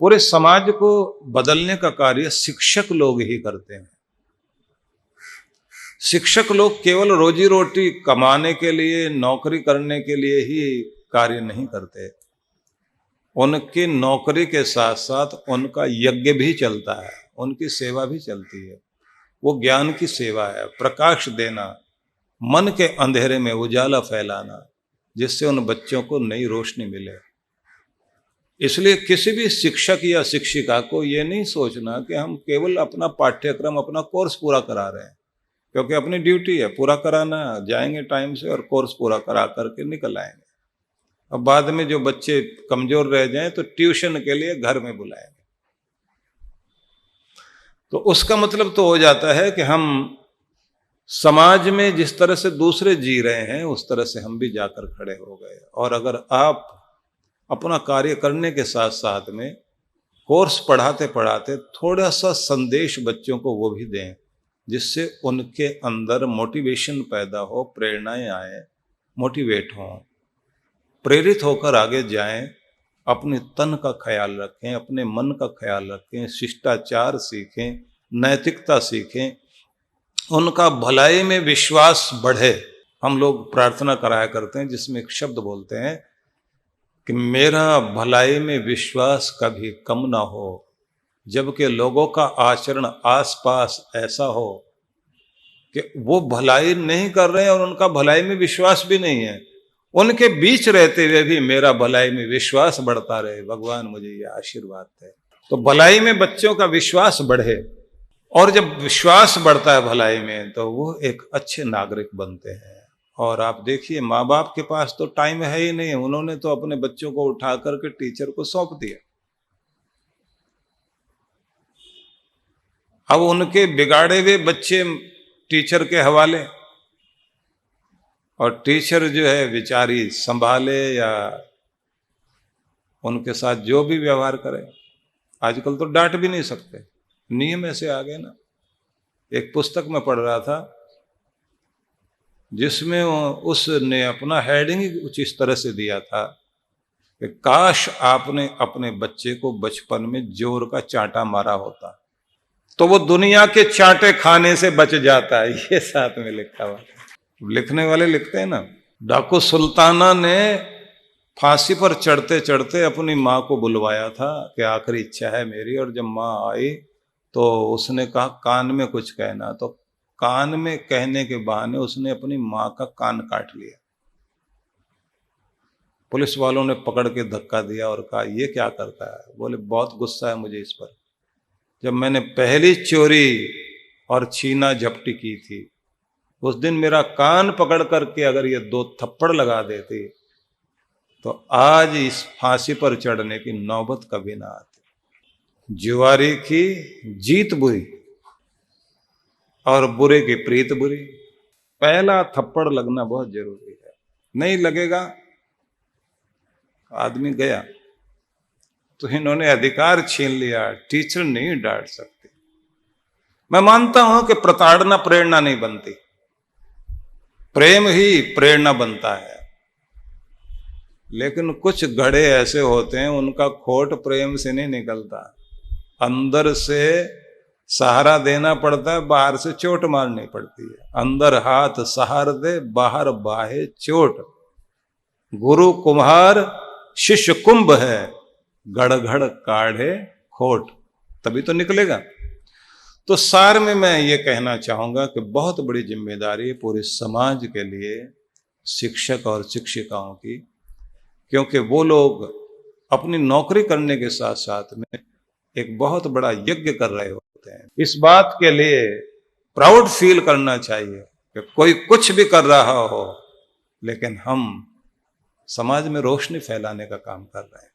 पूरे समाज को बदलने का कार्य शिक्षक लोग ही करते हैं। शिक्षक लोग केवल रोजी रोटी कमाने के लिए, नौकरी करने के लिए ही कार्य नहीं करते। उनकी नौकरी के साथ साथ उनका यज्ञ भी चलता है, उनकी सेवा भी चलती है। वो ज्ञान की सेवा है, प्रकाश देना, मन के अंधेरे में उजाला फैलाना, जिससे उन बच्चों को नई रोशनी मिले। इसलिए किसी भी शिक्षक या शिक्षिका को ये नहीं सोचना कि हम केवल अपना पाठ्यक्रम, अपना कोर्स पूरा करा रहे हैं, क्योंकि अपनी ड्यूटी है, पूरा कराना, जाएंगे टाइम से और कोर्स पूरा करा करके निकल आएंगे। अब बाद में जो बच्चे कमजोर रह जाएं तो ट्यूशन के लिए घर में बुलाएंगे। तो उसका मतलब तो हो जाता है कि हम समाज में जिस तरह से दूसरे जी रहे हैं उस तरह से हम भी जाकर खड़े हो गए। और अगर आप अपना कार्य करने के साथ साथ में कोर्स पढ़ाते पढ़ाते थोड़ा सा संदेश बच्चों को वो भी दें, जिससे उनके अंदर मोटिवेशन पैदा हो, प्रेरणाएं आए, मोटिवेट हों, प्रेरित होकर आगे जाएं, अपने तन का ख्याल रखें, अपने मन का ख्याल रखें, शिष्टाचार सीखें, नैतिकता सीखें, उनका भलाई में विश्वास बढ़े। हम लोग प्रार्थना कराया करते हैं जिसमें एक शब्द बोलते हैं कि मेरा भलाई में विश्वास कभी कम ना हो, जबकि लोगों का आचरण आसपास ऐसा हो कि वो भलाई नहीं कर रहे हैं और उनका भलाई में विश्वास भी नहीं है। उनके बीच रहते हुए भी मेरा भलाई में विश्वास बढ़ता रहे, भगवान मुझे ये आशीर्वाद दे। तो भलाई में बच्चों का विश्वास बढ़े, और जब विश्वास बढ़ता है भलाई में तो वो एक अच्छे नागरिक बनते हैं। और आप देखिए, माँ बाप के पास तो टाइम है ही नहीं, उन्होंने तो अपने बच्चों को उठा करके टीचर को सौंप दिया। अब उनके बिगाड़े हुए बच्चे टीचर के हवाले, और टीचर जो है बेचारी संभाले या उनके साथ जो भी व्यवहार करे। आजकल तो डांट भी नहीं सकते, नियम ऐसे आ गए ना। एक पुस्तक में पढ़ रहा था जिसमें उसने अपना हेडिंग कुछ इस तरह से दिया था कि काश आपने अपने बच्चे को बचपन में जोर का चांटा मारा होता तो वो दुनिया के चांटे खाने से बच जाता है। ये साथ में लिखा हुआ, लिखने वाले लिखते हैं ना। डाकू सुल्ताना ने फांसी पर चढ़ते चढ़ते अपनी माँ को बुलवाया था कि आखिरी इच्छा है मेरी, और जब माँ आई तो उसने कहा कान में कुछ कहना, तो कान में कहने के बहाने उसने अपनी माँ का कान काट लिया। पुलिस वालों ने पकड़ के धक्का दिया और कहा ये क्या करता है? बोले बहुत गुस्सा है मुझे इस पर। जब मैंने पहली चोरी और छीना झपटी की थी उस दिन मेरा कान पकड़ करके अगर ये 2 थप्पड़ लगा देती तो आज इस फांसी पर चढ़ने की नौबत कभी ना आती। जुआरी की जीत बुरी और बुरे की प्रीत बुरी। पहला थप्पड़ लगना बहुत जरूरी है, नहीं लगेगा आदमी गया। तो इन्होंने अधिकार छीन लिया, टीचर नहीं डांट सकते। मैं मानता हूं कि प्रताड़ना प्रेरणा नहीं बनती, प्रेम ही प्रेरणा बनता है। लेकिन कुछ घड़े ऐसे होते हैं उनका खोट प्रेम से नहीं निकलता, अंदर से सहारा देना पड़ता है, बाहर से चोट मारनी पड़ती है। अंदर हाथ सहार दे, बाहर बाहे चोट। गुरु कुम्हार शिष्य कुंभ है, घड़ घड़ काढ़े खोट, तभी तो निकलेगा। तो सार में मैं ये कहना चाहूंगा कि बहुत बड़ी जिम्मेदारी पूरे समाज के लिए शिक्षक और शिक्षिकाओं की, क्योंकि वो लोग अपनी नौकरी करने के साथ साथ में एक बहुत बड़ा यज्ञ कर रहे होते हैं। इस बात के लिए प्राउड फील करना चाहिए कि कोई कुछ भी कर रहा हो लेकिन हम समाज में रोशनी फैलाने का काम कर रहे हैं।